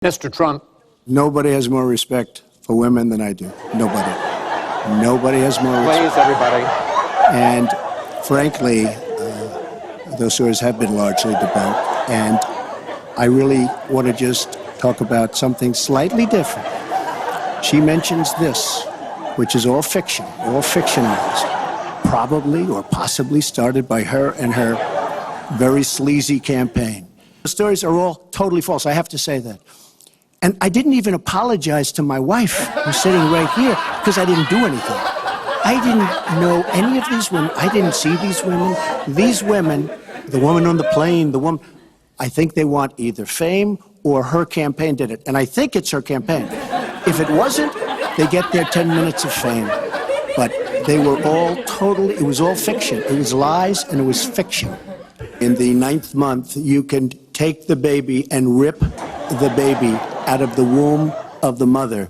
Mr. Trump. Nobody has more respect for women than I do. Nobody. Nobody has more respect. Please, everybody. And frankly, those stories have been largely debunked. And I really want to just talk about something slightly different. She mentions this, which is all fiction, all fictionalized. Probably or possibly started by her and her very sleazy campaign. The stories are all totally false. I have to say that. And I didn't even apologize to my wife, who's sitting right here, because I didn't do anything. I didn't know any of these women. I didn't see these women. These women, the woman on the plane, the woman, I think they want either fame or her campaign did it. And I think it's her campaign. If it wasn't, they get their 10 minutes of fame. But they were all totally, it was all fiction. It was lies and it was fiction. In the 9th month, you can take the baby and rip the baby out of the womb of the mother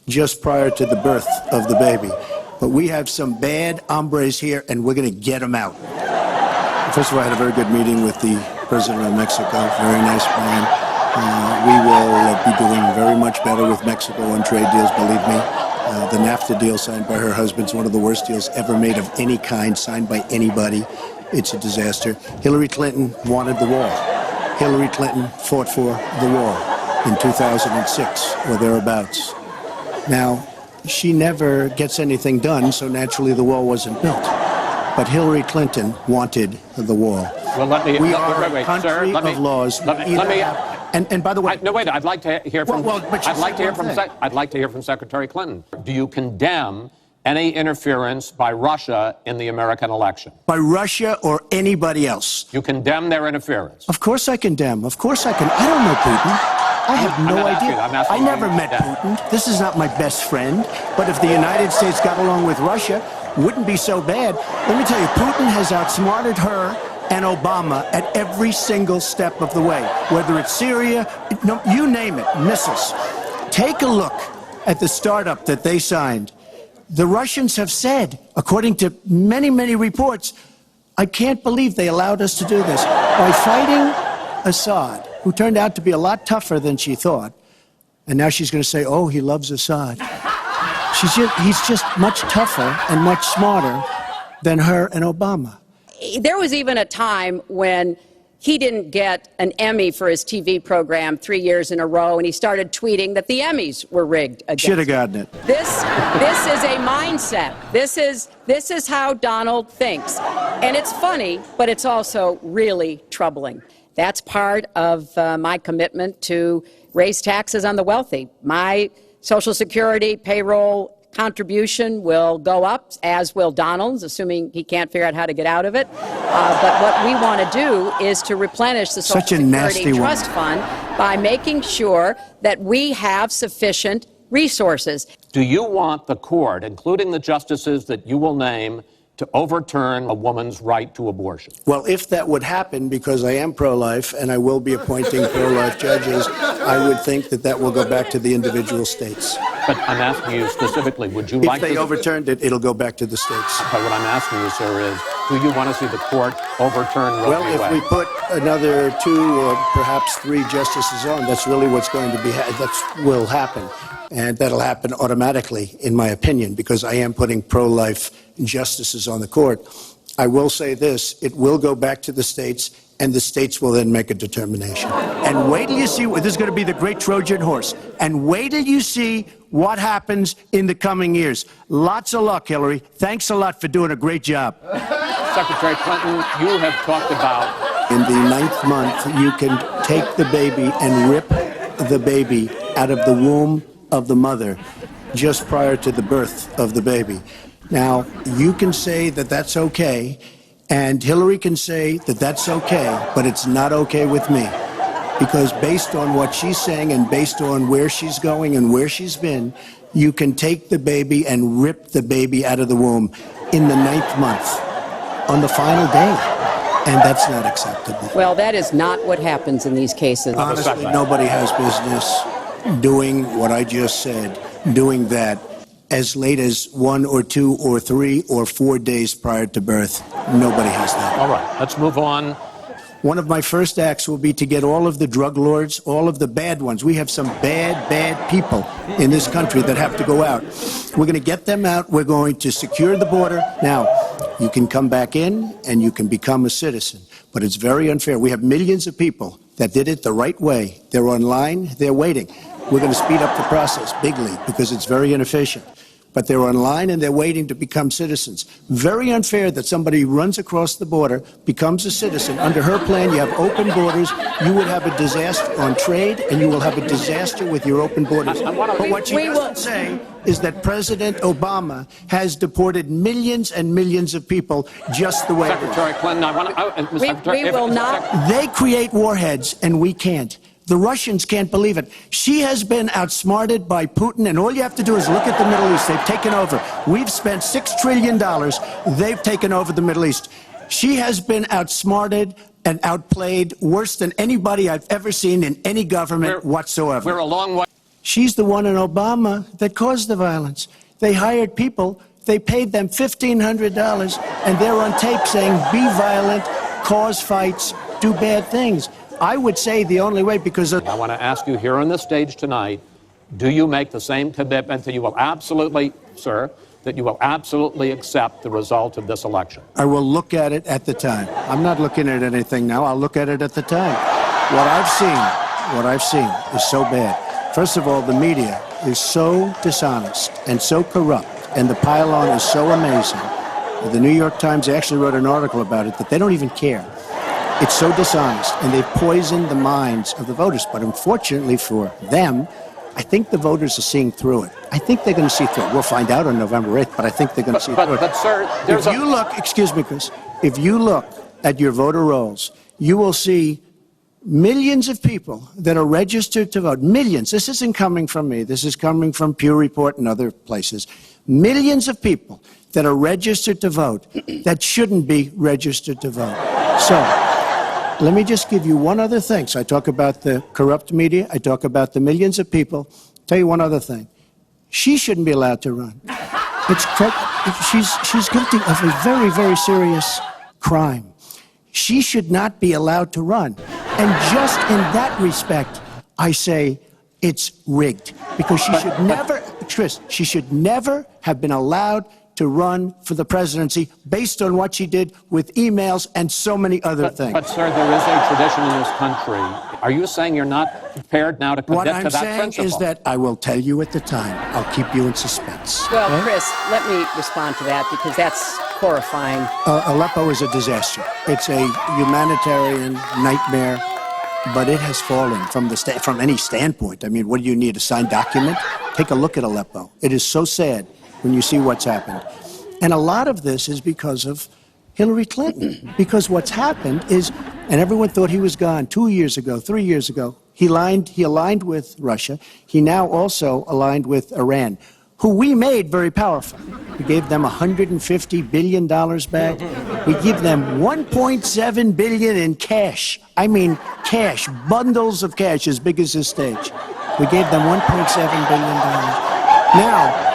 just prior to the birth of the baby. But we have some bad hombres here, and we're going to get them out. First of all, I had a very good meeting with the president of Mexico. Very nice man. We will be doing very much better with Mexico on trade deals, believe me. The NAFTA deal signed by her husband is one of the worst deals ever made of any kind, signed by anybody. It's a disaster. Hillary Clinton wanted the wall. Hillary Clinton fought for the wall in 2006 or thereabouts. Now, she never gets anything done, so naturally the wall wasn't built. But Hillary Clinton wanted the wall. Well, we are a country of laws. And by the way, no, wait. I'd like to hear from. I'd like to hear from Secretary Clinton. Do you condemn any interference by Russia in the American election? By Russia or anybody else? You condemn their interference? Of course I condemn. Of course I can. I don't know Putin. I have no idea. I never met Putin. This is not my best friend. But if the United States got along with Russia, it wouldn't be so bad. Let me tell you, Putin has outsmarted her and Obama at every single step of the way. Whether it's Syria, no, you name it, missiles. Take a look at the startup that they signed. The Russians have said, according to many, many reports, I can't believe they allowed us to do this. By fighting Assad, who turned out to be a lot tougher than she thought, and now she's going to say, oh, he loves Assad. He's just much tougher and much smarter than her and Obama. There was even a time when he didn't get an Emmy for his TV program 3 years in a row, and he started tweeting that the Emmys were rigged against him. Should have gotten it. This is a mindset. This is how Donald thinks. And it's funny, but it's also really troubling. That's part of my commitment to raise taxes on the wealthy. My Social Security payroll contribution will go up, as will Donald's, assuming he can't figure out how to get out of it. But what we want to do is to replenish the Social Security Trust Fund by making sure that we have sufficient resources. Do you want the court, including the justices that you will name, to overturn a woman's right to abortion? Well, if that would happen, because I am pro-life and I will be appointing pro-life judges, I would think that that will go back to the individual states. But I'm asking you specifically, would you like to... If they overturned it, it'll go back to the states. But what I'm asking you, sir, is do you want to see the court overturn Roe v. Wade? Well, if we put another 2 or perhaps 3 justices on, that's really what's going to be, that will happen. And that'll happen automatically, in my opinion, because I am putting pro-life justices on the court. I will say this, it will go back to the states, and the states will then make a determination. And wait till you see, this is going to be the great Trojan horse, and wait till you see what happens in the coming years. Lots of luck, Hillary. Thanks a lot for doing a great job. Secretary Clinton, you have talked about... In the 9th month, you can take the baby and rip the baby out of the womb of the mother just prior to the birth of the baby. Now, you can say that that's okay, and Hillary can say that that's okay, but it's not okay with me. Because based on what she's saying and based on where she's going and where she's been, you can take the baby and rip the baby out of the womb in the 9th month, on the final day. And that's not acceptable. Well, that is not what happens in these cases. Honestly, nobody has business doing what I just said, doing that as late as 1 or 2 or 3 or 4 days prior to birth. Nobody has that. All right, let's move on. one of my first acts will be to get all of the drug lords, all of the bad ones. We have some bad people in this country that have to go out. We're going to get them out. We're going to secure the border. Now, you can come back in and you can become a citizen, but it's very unfair. We have millions of people that did it the right way. They're online. They're waiting. We're going to speed up the process bigly because it's very inefficient. But they're online and they're waiting to become citizens. Very unfair that somebody runs across the border, becomes a citizen. Under her plan, you have open borders. You would have a disaster on trade, and you will have a disaster with your open borders. But what she doesn't say is that President Obama has deported millions and millions of people just the way Secretary Clinton, I want to... We will not... They create warheads, and we can't. The Russians can't believe it. She has been outsmarted by Putin, and all you have to do is look at the Middle East. They've taken over. We've spent $6 trillion. They've taken over the Middle East. She has been outsmarted and outplayed worse than anybody I've ever seen in any government whatsoever. We're a long way. She's the one in Obama that caused the violence. They hired people. They paid them $1,500, and they're on tape saying, be violent, cause fights, do bad things. I would say the only way, because I want to ask you here on the stage tonight, do you make the same commitment that you will absolutely, sir, that you will absolutely accept the result of this election? I will look at it at the time. I'm not looking at anything now. I'll look at it at the time. What I've seen is so bad. First of all, the media is so dishonest and so corrupt, and the pile-on is so amazing. The New York Times actually wrote an article about it that they don't even care. It's so dishonest, and they've poisoned the minds of the voters. But unfortunately for them, I think the voters are seeing through it. I think they're going to see through it. We'll find out on November 8th, but I think they're going to see through it. But, sir, if you look, excuse me, Chris, if you look at your voter rolls, you will see millions of people that are registered to vote. Millions. This isn't coming from me. This is coming from Pew Report and other places. Millions of people that are registered to vote that shouldn't be registered to vote. So let me just give you one other thing. So I talk about the corrupt media. I talk about the millions of people. Tell you one other thing. She shouldn't be allowed to run. She's guilty of a very, very serious crime. She should not be allowed to run. And just in that respect, I say it's rigged. Because she should never, Chris, she should never have been allowed to run for the presidency based on what she did with emails and so many other things. But, sir, there is a tradition in this country. Are you saying you're not prepared now to commit to that principle? What I'm saying is that I will tell you at the time. I'll keep you in suspense. Well, okay? Chris, let me respond to that because that's horrifying. Aleppo is a disaster. It's a humanitarian nightmare, but it has fallen from any standpoint. I mean, what do you need, a signed document? Take a look at Aleppo. It is so sad when you see what's happened. And a lot of this is because of Hillary Clinton. Because what's happened is, and everyone thought he was gone 2 years ago, 3 years ago, he aligned with Russia. He now also aligned with Iran, who we made very powerful. We gave them $150 billion back. We give them $1.7 billion in cash. I mean cash, bundles of cash as big as this stage. We gave them $1.7 billion. Now,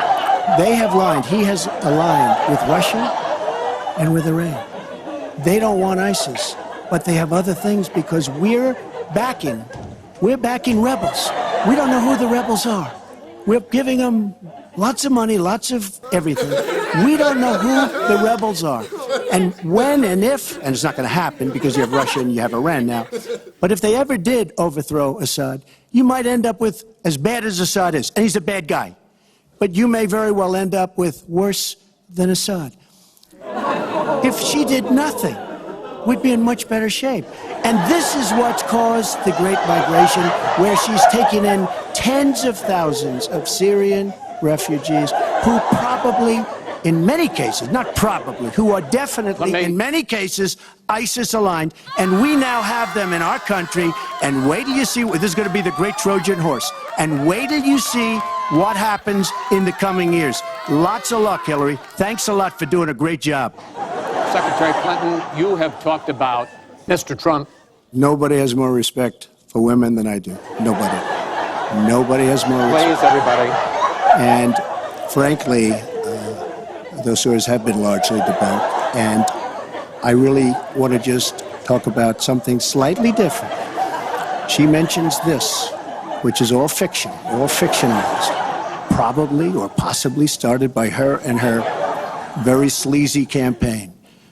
they have aligned. He has aligned with Russia and with Iran. They don't want ISIS, but they have other things because we're backing rebels. We don't know who the rebels are. We're giving them lots of money, lots of everything. We don't know who the rebels are. And when and if, and it's not going to happen because you have Russia and you have Iran now, but if they ever did overthrow Assad, you might end up with as bad as Assad is, and he's a bad guy. But you may very well end up with worse than Assad. If she did nothing, we'd be in much better shape. And this is what's caused the Great Migration, where she's taken in tens of thousands of Syrian refugees who probably, in many cases, not probably, who are definitely, in many cases, ISIS-aligned. And we now have them in our country. And wait till you see, this is going to be the great Trojan horse. And wait till you see what happens in the coming years. Lots of luck, Hillary. Thanks a lot for doing a great job. Secretary Clinton, you have talked about Mr. Trump. Nobody has more respect for women than I do. Nobody. Nobody has more respect. Please, everybody. And frankly, those stories have been largely debunked. And I really want to just talk about something slightly different. She mentions this, which is all fiction, all fictionalized, probably or possibly started by her and her very sleazy campaign.